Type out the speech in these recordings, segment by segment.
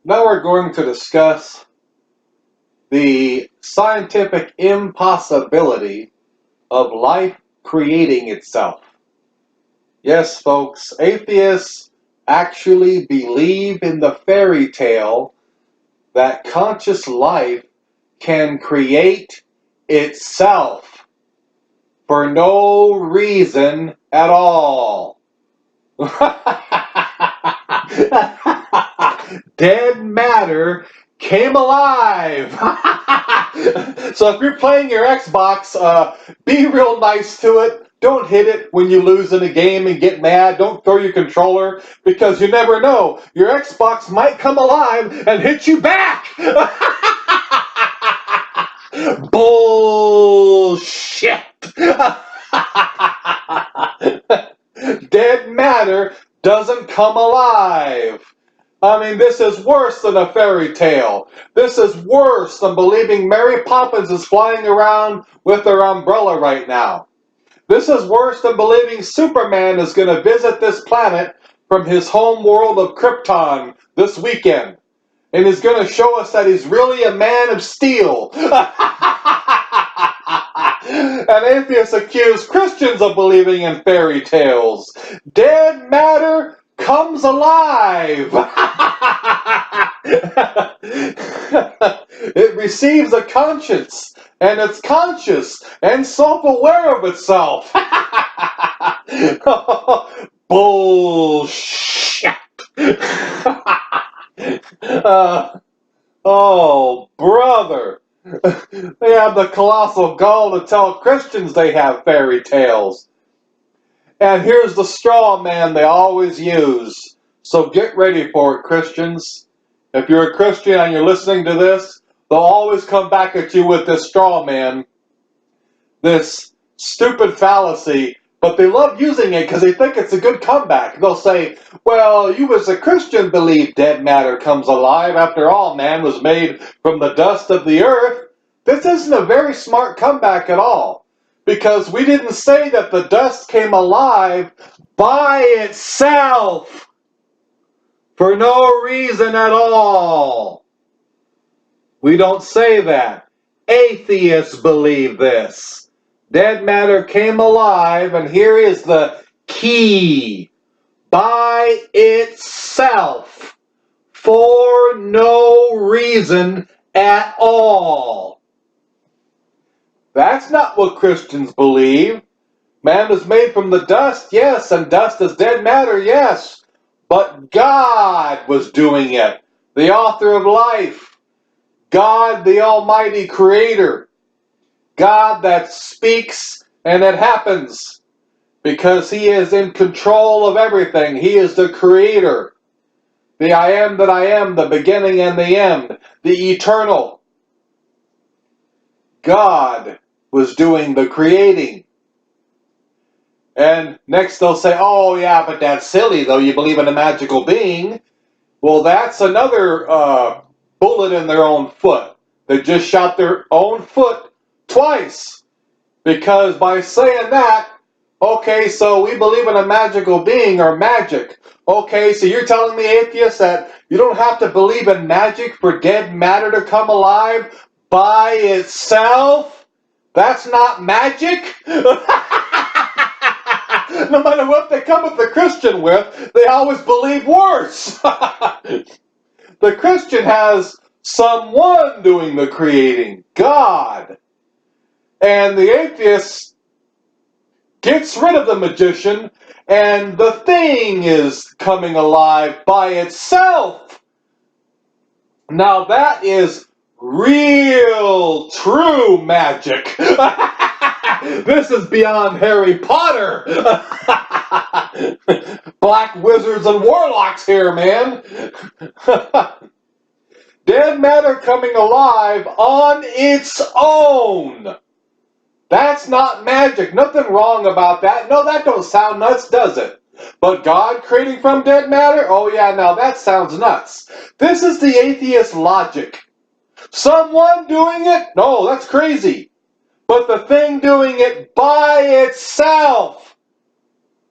Now we're going to discuss the scientific impossibility of life creating itself. Yes, folks, atheists actually believe in the fairy tale that conscious life can create itself for no reason at all. Dead matter came alive. So if you're playing your Xbox, be real nice to it. Don't hit it when you lose in a game and get mad. Don't throw your controller, because you never know. Your Xbox might come alive and hit you back. Bullshit. Dead matter doesn't come alive. I mean, this is worse than a fairy tale. This is worse than believing Mary Poppins is flying around with her umbrella right now. This is worse than believing Superman is going to visit this planet from his home world of Krypton this weekend. And is going to show us that he's really a man of steel. And atheists accuse Christians of believing in fairy tales. Dead matter comes alive. It receives a conscience, and it's conscious and self-aware of itself. Bullshit. Oh, brother. They have the colossal gall to tell Christians they have fairy tales. And here's the straw man they always use. So get ready for it, Christians. If you're a Christian and you're listening to this, they'll always come back at you with this straw man, this stupid fallacy, but they love using it because they think it's a good comeback. They'll say, well, you as a Christian believe dead matter comes alive. After all, man was made from the dust of the earth. This isn't a very smart comeback at all, because we didn't say that the dust came alive by itself for no reason at all. We don't say that. Atheists believe this. Dead matter came alive, and here is the key. By itself, for no reason at all. That's not what Christians believe. Man was made from the dust, yes, and dust is dead matter, yes. But God was doing it. The author of life. God, the Almighty Creator. God that speaks and it happens. Because He is in control of everything. He is the Creator. The I am that I am, the beginning and the end. The eternal. God was doing the creating. And next they'll say, oh yeah, but that's silly though, you believe in a magical being. Well, that's another bullet in their own foot. They just shot their own foot twice. Because by saying that, okay, so we believe in a magical being or magic. Okay, so you're telling me, atheists, that you don't have to believe in magic for dead matter to come alive by itself? That's not magic? No matter what they come at the Christian with, they always believe worse. The Christian has someone doing the creating, God. And the atheist gets rid of the magician, and the thing is coming alive by itself. Now that is real, true magic. This is beyond Harry Potter. Black wizards and warlocks here, man. Dead matter coming alive on its own. That's not magic. Nothing wrong about that. No, that don't sound nuts, does it? But God creating from dead matter? Oh yeah, now that sounds nuts. This is the atheist logic. Someone doing it? No, that's crazy. But the thing doing it by itself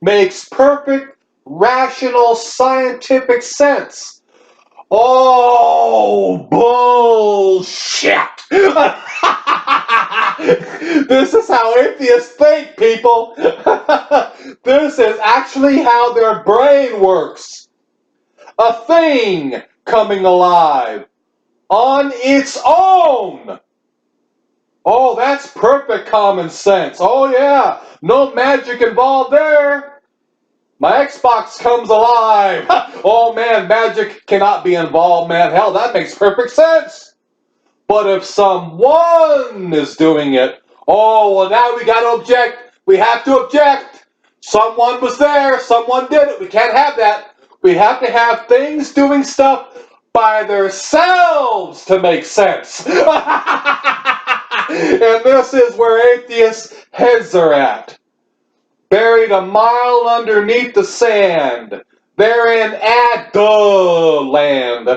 makes perfect, rational, scientific sense. Oh, bullshit! This is how atheists think, people. This is actually how their brain works. A thing coming alive on its own. Oh, that's perfect common sense. Oh yeah, no magic involved there. My Xbox comes alive. Oh man, magic cannot be involved, man. Hell, that makes perfect sense. But if someone is doing it, oh, well now we gotta object. We have to object. Someone was there, someone did it. We can't have that. We have to have things doing stuff by themselves to make sense. And this is where atheists' heads are at. Buried a mile underneath the sand. They're in land.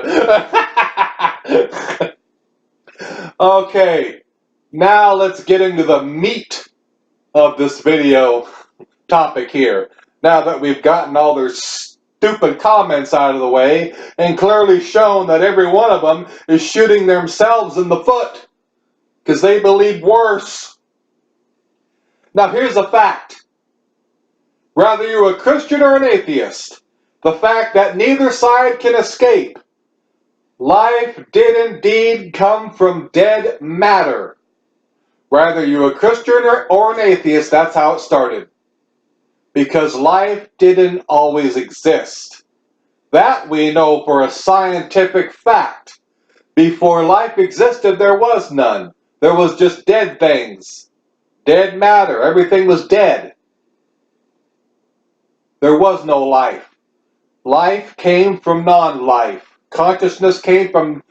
Okay, now let's get into the meat of this video topic here. Now that we've gotten all their stupid comments out of the way and clearly shown that every one of them is shooting themselves in the foot because they believe worse. Now here's a fact. Whether you're a Christian or an atheist, the fact that neither side can escape. Life did indeed come from dead matter. Whether you're a Christian or an atheist, that's how it started. Because life didn't always exist. That we know for a scientific fact. Before life existed, there was none. There was just dead things. Dead matter. Everything was dead. There was no life. Life came from non-life. Consciousness came from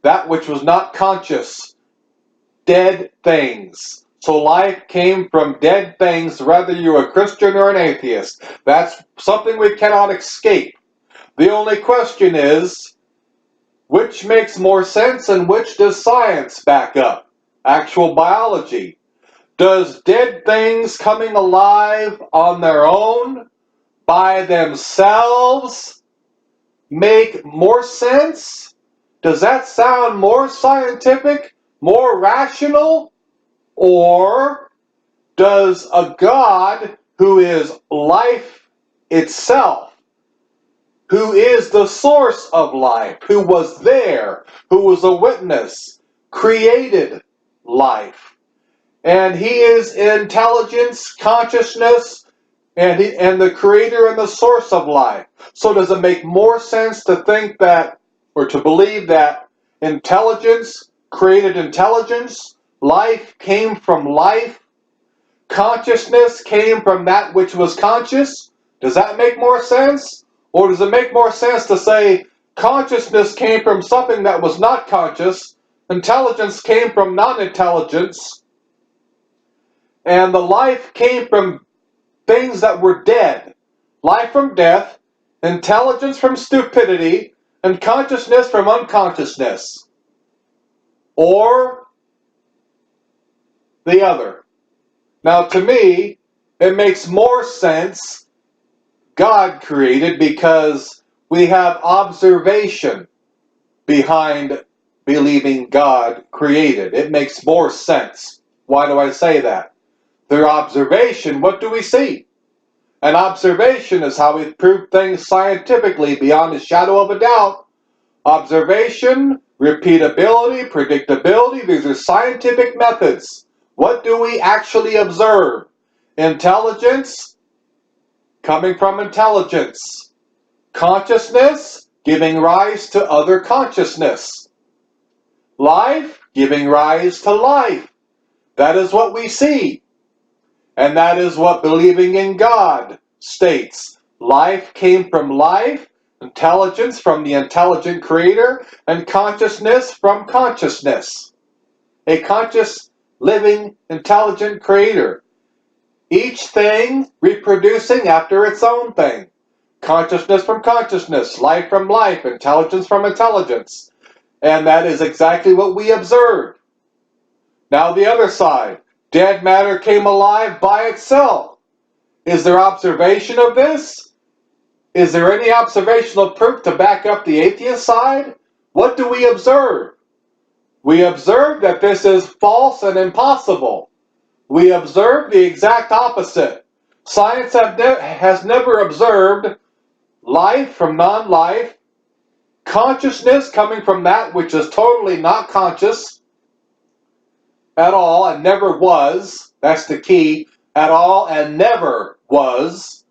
that which was not conscious. Dead things. So life came from dead things, whether you're a Christian or an atheist. That's something we cannot escape. The only question is, which makes more sense and which does science back up? Actual biology. Does dead things coming alive on their own, by themselves, make more sense? Does that sound more scientific, more rational? Or does a God who is life itself, who is the source of life, who was there, who was a witness, created life? And he is intelligence, consciousness, and the creator and the source of life. So does it make more sense to think that, or to believe that intelligence created intelligence, life came from life, consciousness came from that which was conscious? Does that make more sense? Or does it make more sense to say consciousness came from something that was not conscious, intelligence came from non-intelligence, and the life came from things that were dead? Life from death, intelligence from stupidity, and consciousness from unconsciousness. Or the other. Now to me, it makes more sense God created, because we have observation behind believing God created. It makes more sense. Why do I say that? Through observation, what do we see? And observation is how we prove things scientifically beyond a shadow of a doubt. Observation, repeatability, predictability, these are scientific methods. What do we actually observe? Intelligence, coming from intelligence. Consciousness, giving rise to other consciousness. Life, giving rise to life. That is what we see. And that is what believing in God states. Life came from life, intelligence from the intelligent creator, and consciousness from consciousness. A conscious, living, intelligent creator. Each thing reproducing after its own thing. Consciousness from consciousness, life from life, intelligence from intelligence. And that is exactly what we observe. Now the other side. Dead matter came alive by itself. Is there observation of this? Is there any observational proof to back up the atheist side? What do we observe? We observe that this is false and impossible. We observe the exact opposite. Science has never observed life from non-life, consciousness coming from that which is totally not conscious at all and never was. That's the key. At all and never was.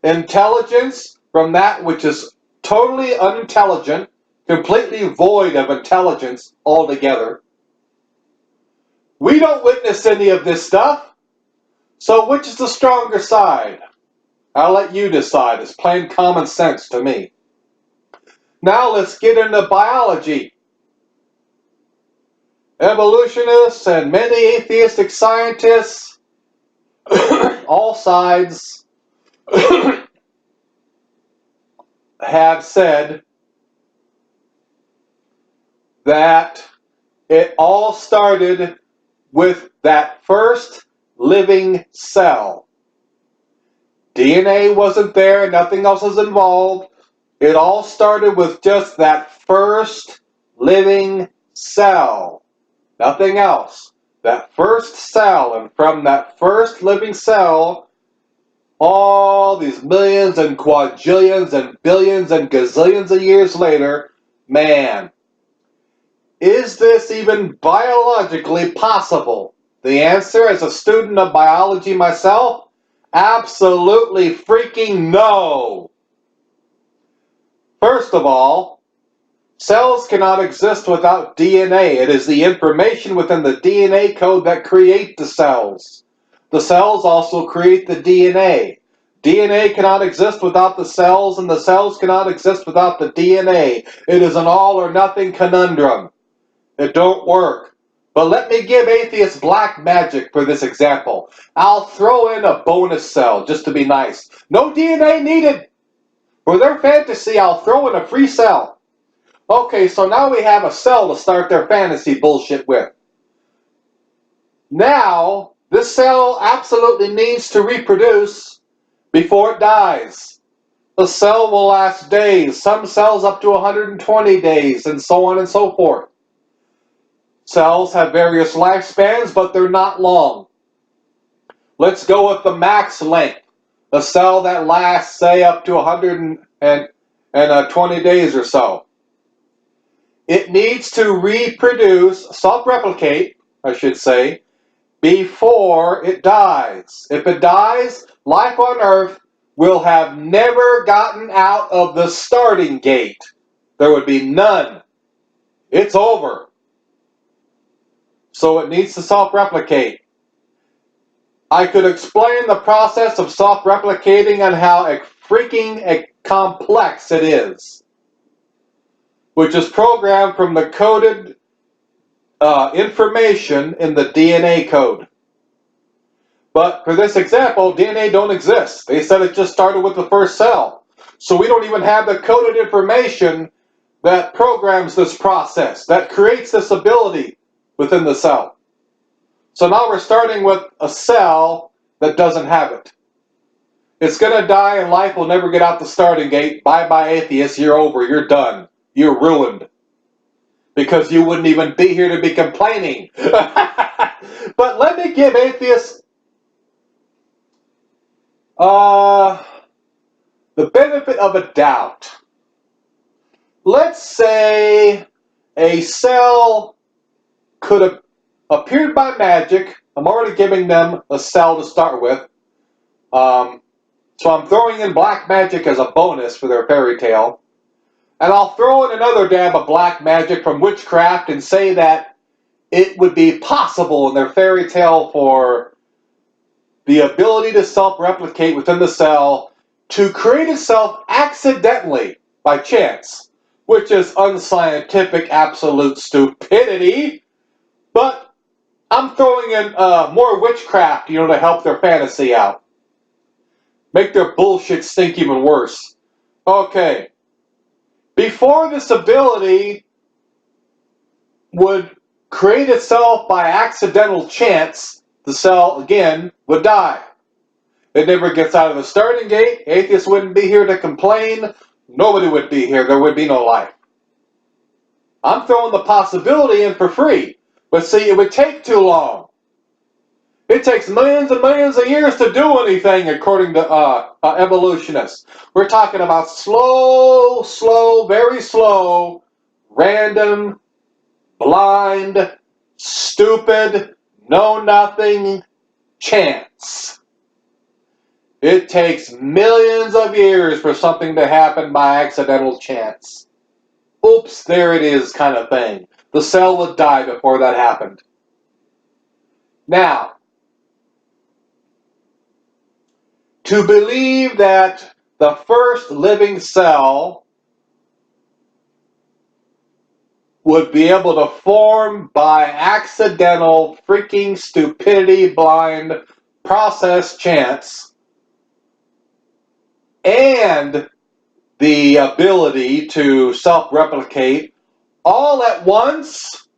Intelligence from that which is totally unintelligent, completely void of intelligence altogether. We don't witness any of this stuff. So which is the stronger side? I'll let you decide. It's plain common sense to me. Now let's get into biology. Evolutionists and many atheistic scientists, all sides, have said that it all started with that first living cell. DNA wasn't there, nothing else was involved. It all started with just that first living cell. Nothing else. That first cell, and from that first living cell, all these millions and quadrillions and billions and gazillions of years later, man, is this even biologically possible? The answer, as a student of biology myself, absolutely freaking no. First of all, cells cannot exist without DNA. It is the information within the DNA code that create the cells. The cells also create the DNA. DNA cannot exist without the cells, and the cells cannot exist without the DNA. It is an all or nothing conundrum. It don't work. But let me give atheists black magic for this example. I'll throw in a bonus cell just to be nice. No DNA needed. For their fantasy, I'll throw in a free cell. Okay, so now we have a cell to start their fantasy bullshit with. Now, this cell absolutely needs to reproduce before it dies. The cell will last days, some cells up to 120 days, and so on and so forth. Cells have various lifespans, but they're not long. Let's go with the max length. A cell that lasts, say, up to 120 days or so. It needs to reproduce, self-replicate, I should say, before it dies. If it dies, life on Earth will have never gotten out of the starting gate. There would be none. It's over. So it needs to self-replicate. I could explain the process of self-replicating and how freaking complex it is, which is programmed from the coded information in the DNA code. But for this example, DNA don't exist. They said it just started with the first cell. So we don't even have the coded information that programs this process, that creates this ability within the cell. So now we're starting with a cell that doesn't have it. It's going to die and life will never get out the starting gate. Bye-bye, atheists. You're over. You're done. You're ruined. Because you wouldn't even be here to be complaining. But let me give atheists the benefit of a doubt. Let's say a cell could have appeared by magic. I'm already giving them a cell to start with. So I'm throwing in black magic as a bonus for their fairy tale. And I'll throw in another dab of black magic from witchcraft and say that it would be possible in their fairy tale for the ability to self-replicate within the cell to create itself accidentally by chance, which is unscientific, absolute stupidity. But I'm throwing in more witchcraft, to help their fantasy out. Make their bullshit stink even worse. Okay. Before this ability would create itself by accidental chance, the cell, again, would die. It never gets out of the starting gate. Atheists wouldn't be here to complain. Nobody would be here. There would be no life. I'm throwing the possibility in for free. But see, it would take too long. It takes millions and millions of years to do anything, according to evolutionists. We're talking about slow, very slow, random, blind, stupid, know-nothing chance. It takes millions of years for something to happen by accidental chance. Oops, there it is kind of thing. The cell would die before that happened. Now, to believe that the first living cell would be able to form by accidental, freaking stupidity, blind process chance, and the ability to self-replicate all at once,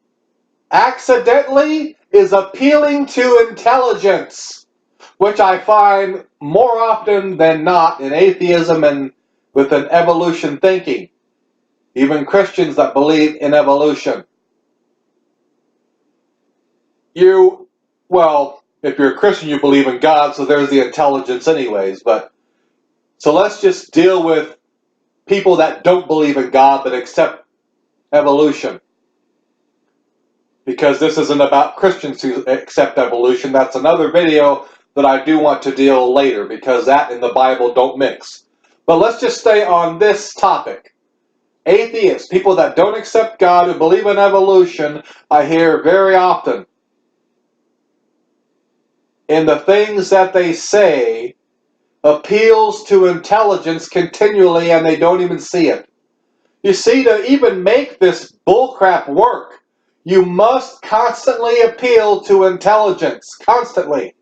accidentally, is appealing to intelligence, which I find more often than not in atheism and with an evolution thinking. Even Christians that believe in evolution. Well, if you're a Christian, you believe in God, so there's the intelligence anyways. So let's just deal with people that don't believe in God but accept evolution. Because this isn't about Christians who accept evolution. That's another video that I do want to deal later, because that and the Bible don't mix. But let's just stay on this topic. Atheists, people that don't accept God, who believe in evolution, I hear very often in the things that they say appeals to intelligence continually, and they don't even see it. You see, to even make this bullcrap work, you must constantly appeal to intelligence, constantly.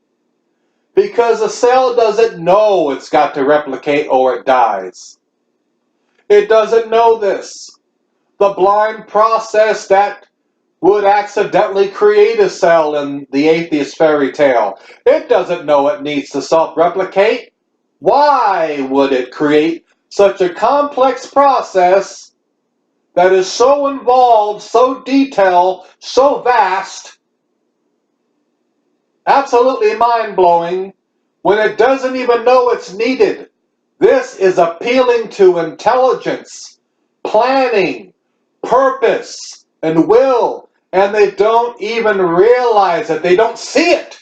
Because a cell doesn't know it's got to replicate or it dies. It doesn't know this. The blind process that would accidentally create a cell in the atheist fairy tale. It doesn't know it needs to self-replicate. Why would it create such a complex process that is so involved, so detailed, so vast, absolutely mind-blowing, when it doesn't even know it's needed? This is appealing to intelligence, planning, purpose, and will, and they don't even realize it. They don't see it.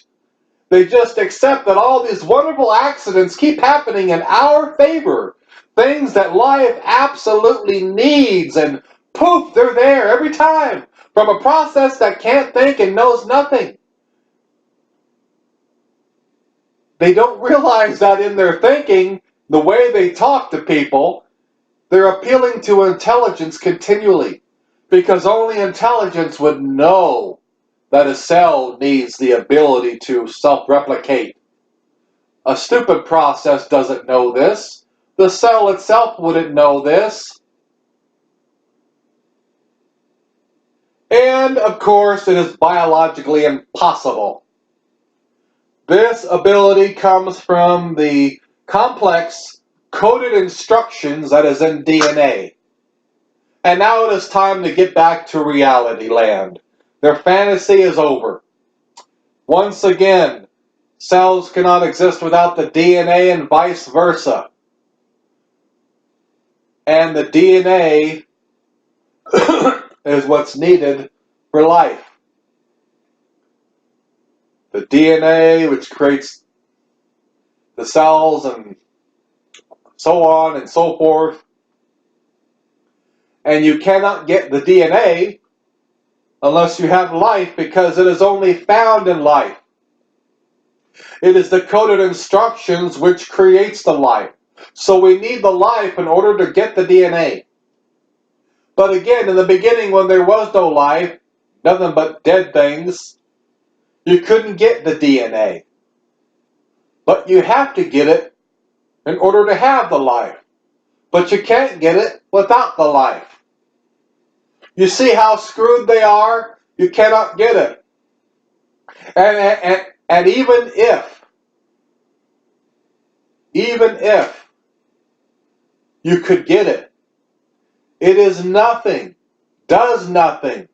They just accept that all these wonderful accidents keep happening in our favor. Things that life absolutely needs, and poof, they're there every time, from a process that can't think and knows nothing. They don't realize that in their thinking, the way they talk to people, they're appealing to intelligence continually, because only intelligence would know that a cell needs the ability to self-replicate. A stupid process doesn't know this. The cell itself wouldn't know this. And, of course, it is biologically impossible. This ability comes from the complex coded instructions that is in DNA. And now it is time to get back to reality land. Their fantasy is over. Once again, cells cannot exist without the DNA and vice versa. And the DNA is what's needed for life. The DNA, which creates the cells and so on and so forth. And you cannot get the DNA unless you have life, because it is only found in life. It is the coded instructions which creates the life. So we need the life in order to get the DNA. But again, in the beginning, when there was no life, nothing but dead things, you couldn't get the DNA. But you have to get it in order to have the life. But you can't get it without the life. You see how screwed they are? You cannot get it. And even if even if you could get it. It is nothing, does nothing.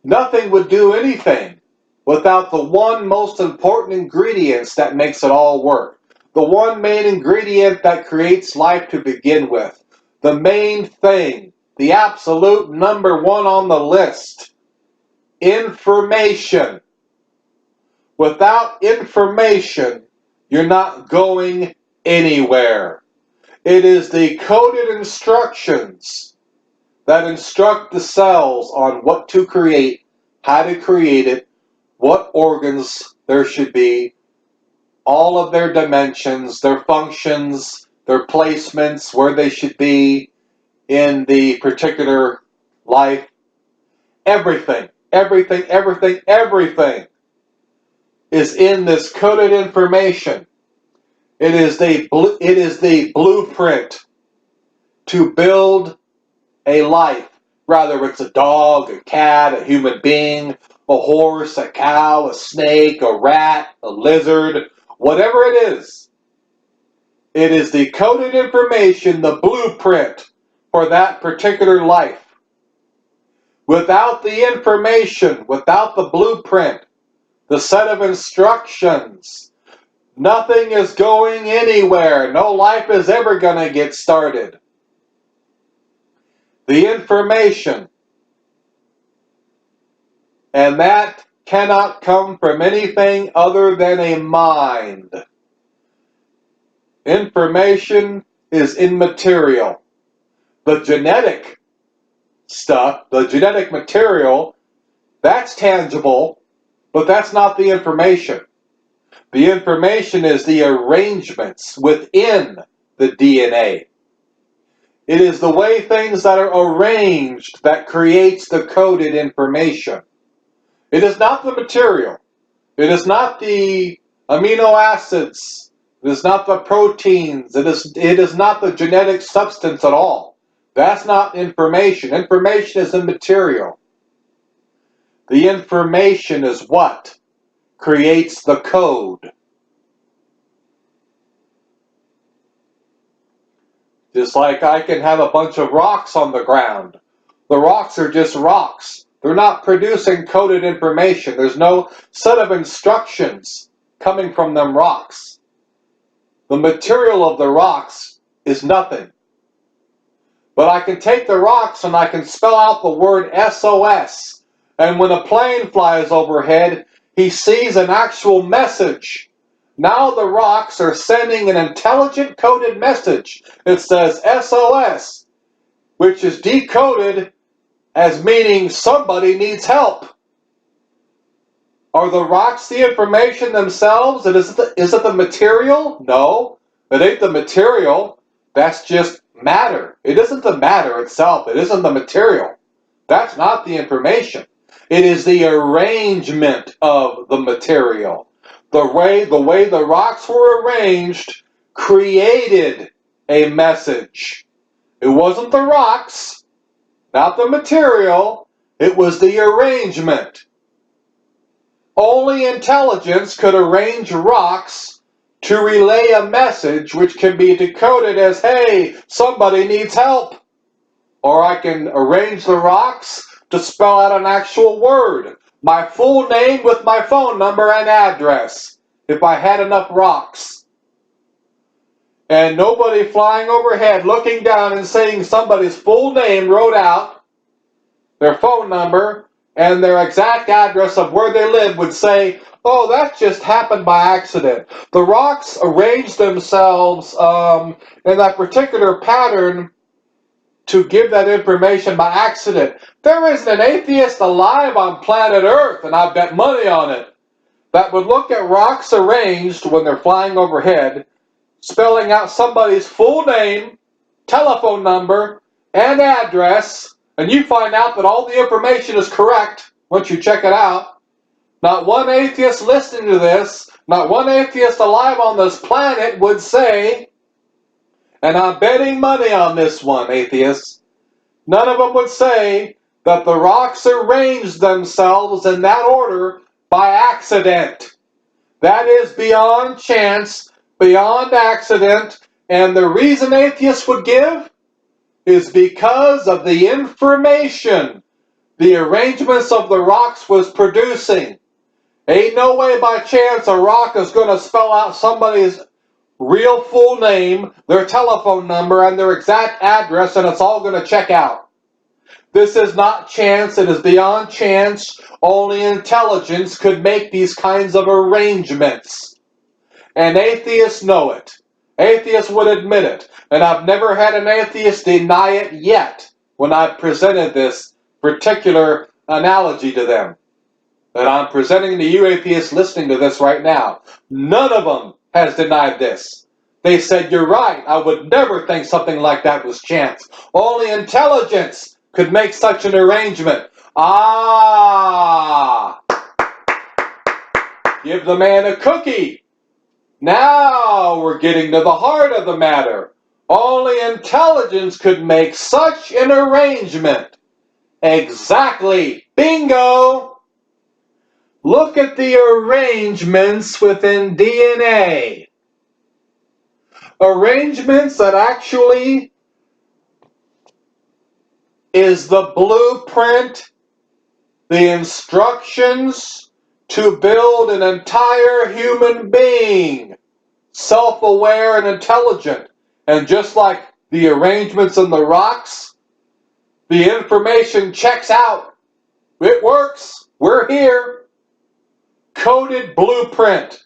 Nothing would do anything without the one most important ingredient that makes it all work. The one main ingredient that creates life to begin with. The main thing, the absolute number one on the list. Information. Without information, you're not going anywhere. It is the coded instructions that instruct the cells on what to create, how to create it, what organs there should be, all of their dimensions, their functions, their placements, where they should be in the particular life. Everything, everything, everything, everything is in this coded information. It is the blueprint to build a life. Rather it's a dog, a cat, a human being, a horse, a cow, a snake, a rat, a lizard, whatever it is. It is the coded information, the blueprint for that particular life. Without the information, without the blueprint, the set of instructions, nothing is going anywhere. No life is ever going to get started. The information. And that cannot come from anything other than a mind. Information is immaterial. The genetic stuff, the genetic material, that's tangible, but that's not the information. The information is the arrangements within the DNA. It is the way things that are arranged that creates the coded information. It is not the material. It is not the amino acids. It is not the proteins. It is not the genetic substance at all. That's not information. Information is immaterial. The information is what creates the code. Just like I can have a bunch of rocks on the ground. The rocks are just rocks. They're not producing coded information. There's no set of instructions coming from them rocks. The material of the rocks is nothing. But I can take the rocks and I can spell out the word SOS. And when a plane flies overhead, he sees an actual message. Now the rocks are sending an intelligent coded message. It says SOS, which is decoded as meaning somebody needs help. Are the rocks the information themselves? Is it the material? No, it ain't the material. That's just matter. It isn't the matter itself. It isn't the material. That's not the information. It is the arrangement of the material. The way the rocks were arranged created a message. It wasn't the rocks, not the material. It was the arrangement. Only intelligence could arrange rocks to relay a message which can be decoded as, hey, somebody needs help. Or I can arrange the rocks to spell out an actual word. My full name with my phone number and address, if I had enough rocks. And nobody flying overhead looking down and saying somebody's full name wrote out, their phone number, and their exact address of where they live would say, oh, that just happened by accident. The rocks arranged themselves in that particular pattern to give that information by accident. There isn't an atheist alive on planet Earth, and I bet money on it, that would look at rocks arranged when they're flying overhead, spelling out somebody's full name, telephone number, and address, and you find out that all the information is correct once you check it out. Not one atheist listening to this, not one atheist alive on this planet would say, and I'm betting money on this one, atheists, none of them would say that the rocks arranged themselves in that order by accident. That is beyond chance, beyond accident, and the reason atheists would give is because of the information the arrangements of the rocks was producing. Ain't no way by chance a rock is going to spell out somebody's real full name, their telephone number, and their exact address, and it's all going to check out. This is not chance, it is beyond chance. Only intelligence could make these kinds of arrangements. And atheists know it. Atheists would admit it. And I've never had an atheist deny it yet when I've presented this particular analogy to them that I'm presenting to you atheists listening to this right now. None of them has denied this. They said, you're right, I would never think something like that was chance. Only intelligence could make such an arrangement. Ah! Give the man a cookie. Now we're getting to the heart of the matter. Only intelligence could make such an arrangement. Exactly. Bingo! Look at the arrangements within DNA. Arrangements that actually is the blueprint, the instructions to build an entire human being, self-aware and intelligent. And just like the arrangements in the rocks, the information checks out. It works. We're here. Coded blueprint,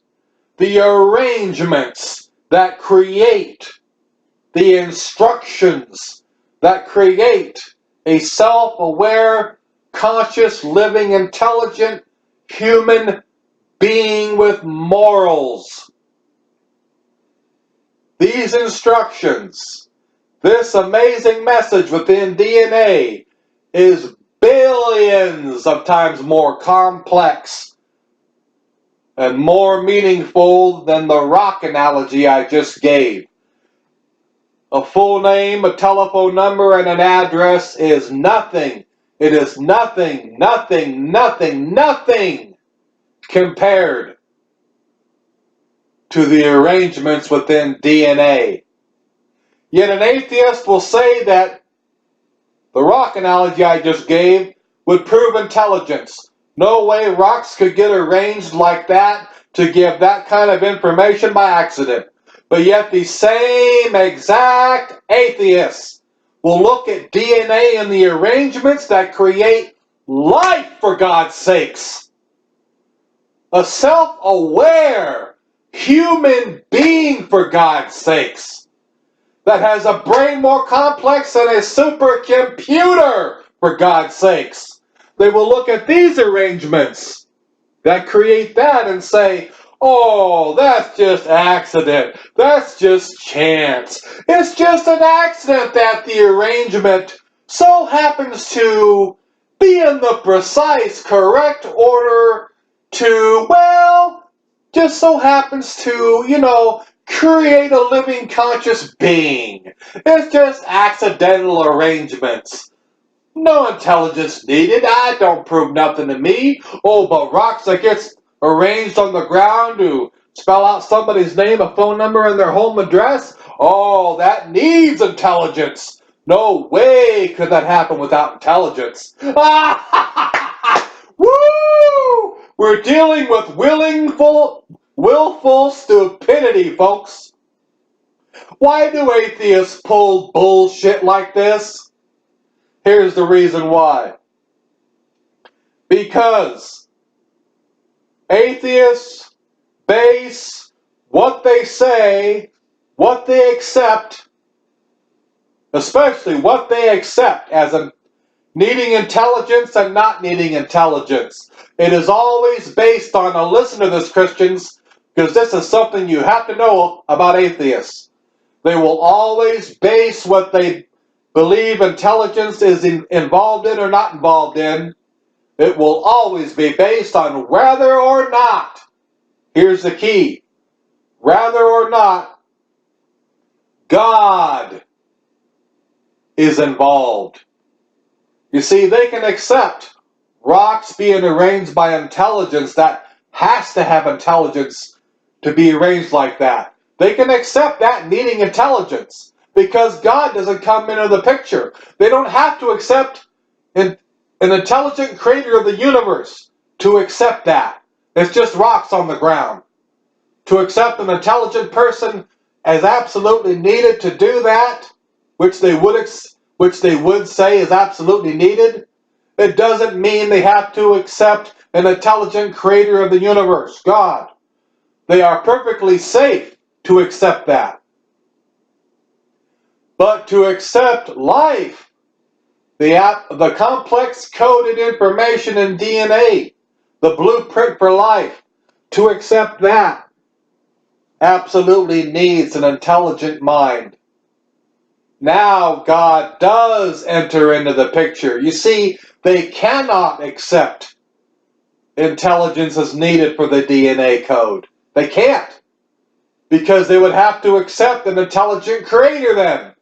the arrangements that create the instructions that create a self-aware, conscious, living, intelligent human being with morals. These instructions, this amazing message within DNA is billions of times more complex and more meaningful than the rock analogy I just gave. A full name, a telephone number, and an address is nothing. It is nothing, nothing, nothing, nothing compared to the arrangements within DNA. Yet an atheist will say that the rock analogy I just gave would prove intelligence. No way rocks could get arranged like that to give that kind of information by accident. But yet the same exact atheists will look at DNA and the arrangements that create life, for God's sakes. A self-aware human being, for God's sakes, that has a brain more complex than a supercomputer, for God's sakes. They will look at these arrangements that create that and say, oh, that's just accident. That's just chance. It's just an accident that the arrangement so happens to be in the precise correct order to, well, just so happens to, create a living conscious being. It's just accidental arrangements. No intelligence needed. I don't prove nothing to me. Oh, but rocks that gets arranged on the ground to spell out somebody's name, a phone number, and their home address? Oh, that needs intelligence. No way could that happen without intelligence. Woo! We're dealing with willful stupidity, folks. Why do atheists pull bullshit like this? Here's the reason why. Because atheists base what they say, what they accept, especially what they accept as needing intelligence and not needing intelligence. It is always based on, now listen to this, Christians, because this is something you have to know about atheists. They will always base what they believe intelligence is involved in or not involved in. It will always be based on whether or not, here's the key, whether or not God is involved. You see, they can accept rocks being arranged by intelligence that has to have intelligence to be arranged like that. They can accept that needing intelligence because God doesn't come into the picture. They don't have to accept an intelligent creator of the universe to accept that. It's just rocks on the ground. To accept an intelligent person as absolutely needed to do that, which they would say is absolutely needed, it doesn't mean they have to accept an intelligent creator of the universe, God. They are perfectly safe to accept that. But to accept life, the complex coded information in DNA, the blueprint for life, to accept that absolutely needs an intelligent mind. Now God does enter into the picture. You see, they cannot accept intelligence as needed for the DNA code. They can't. Because they would have to accept an intelligent creator then.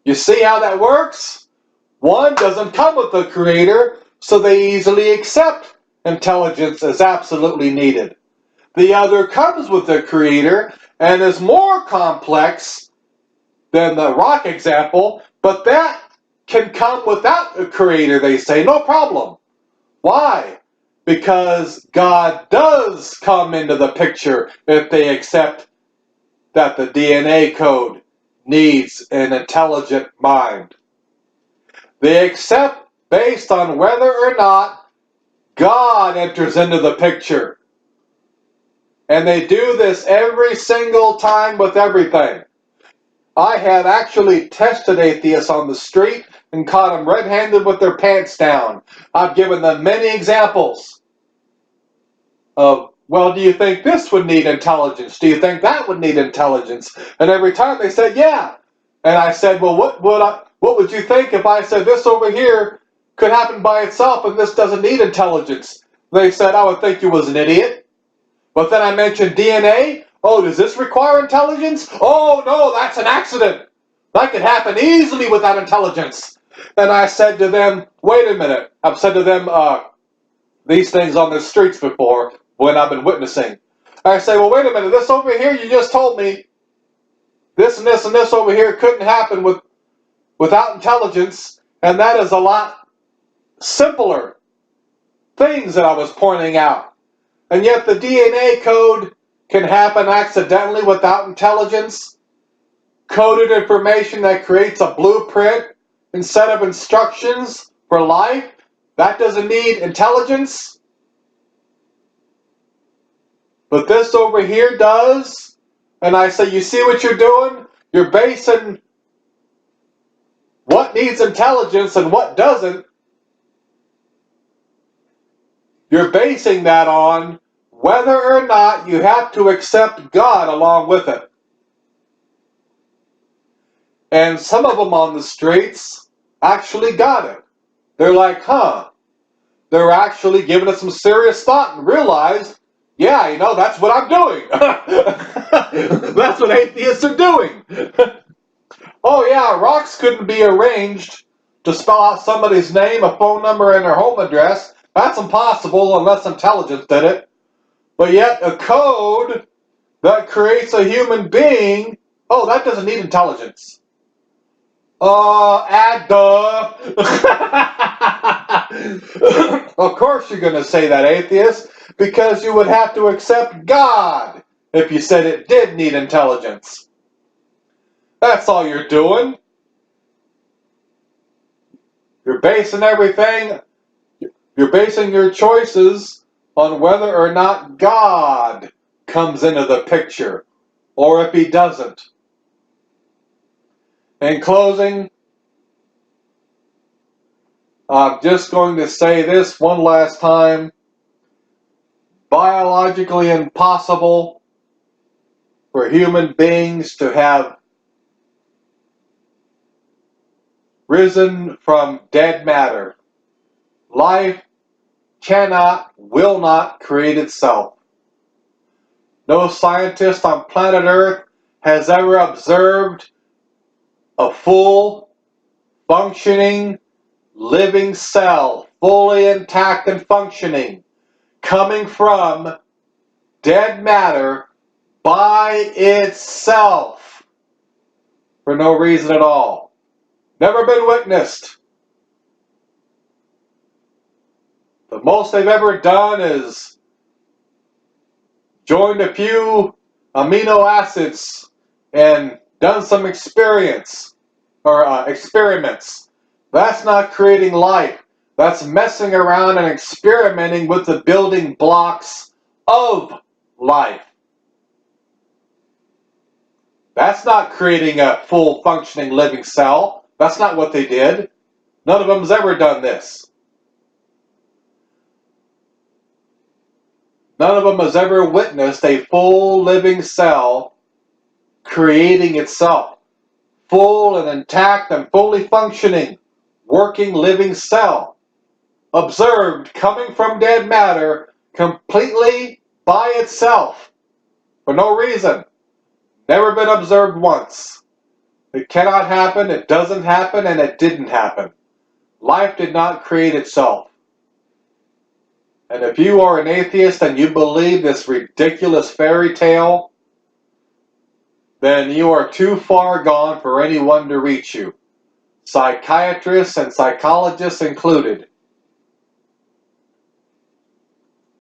You see how that works? One doesn't come with the creator, so they easily accept intelligence as absolutely needed. The other comes with the creator and is more complex than the rock example, but that can come without a creator, they say, no problem. Why? Because God does come into the picture if they accept that the DNA code needs an intelligent mind. They accept based on whether or not God enters into the picture. And they do this every single time with everything. I have actually tested atheists on the street and caught them red-handed with their pants down. I've given them many examples of, well, do you think this would need intelligence? Do you think that would need intelligence? And every time they said, yeah. And I said, well, what would you think if I said this over here could happen by itself and this doesn't need intelligence? They said, I would think you was an idiot. But then I mentioned DNA. Oh, does this require intelligence? Oh, no, that's an accident. That could happen easily without intelligence. And I said to them, wait a minute. I've said to them these things on the streets before when I've been witnessing. I say, well, wait a minute. This over here, you just told me this and this and this over here couldn't happen without intelligence. And that is a lot simpler things that I was pointing out. And yet the DNA code can happen accidentally without intelligence. Coded information that creates a blueprint and set of instructions for life, that doesn't need intelligence. But this over here does. And I say, you see what you're doing? You're basing what needs intelligence and what doesn't. You're basing that on whether or not you have to accept God along with it. And some of them on the streets actually got it. They're like, huh. They're actually giving it some serious thought and realized, yeah, you know, that's what I'm doing. That's what atheists are doing. Oh yeah, rocks couldn't be arranged to spell out somebody's name, a phone number, and their home address. That's impossible unless intelligence did it. But yet a code that creates a human being, oh, that doesn't need intelligence. Duh. Of course you're going to say that, atheist, because you would have to accept God if you said it did need intelligence. That's all you're doing. You're basing everything, you're basing your choices on whether or not God comes into the picture, or if he doesn't. In closing, I'm just going to say this one last time. Biologically impossible for human beings to have risen from dead matter. Life cannot, will not create itself. No scientist on planet Earth has ever observed a full, functioning, living cell, fully intact and functioning, coming from dead matter by itself for no reason at all. Never been witnessed. The most they've ever done is joined a few amino acids and done some experiments. That's not creating life. That's messing around and experimenting with the building blocks of life. That's not creating a full functioning living cell. That's not what they did. None of them's ever done this. None of them has ever witnessed a full living cell creating itself. Full and intact and fully functioning, working living cell. Observed coming from dead matter completely by itself. For no reason. Never been observed once. It cannot happen, it doesn't happen, and it didn't happen. Life did not create itself. And if you are an atheist and you believe this ridiculous fairy tale, then you are too far gone for anyone to reach you. Psychiatrists and psychologists included.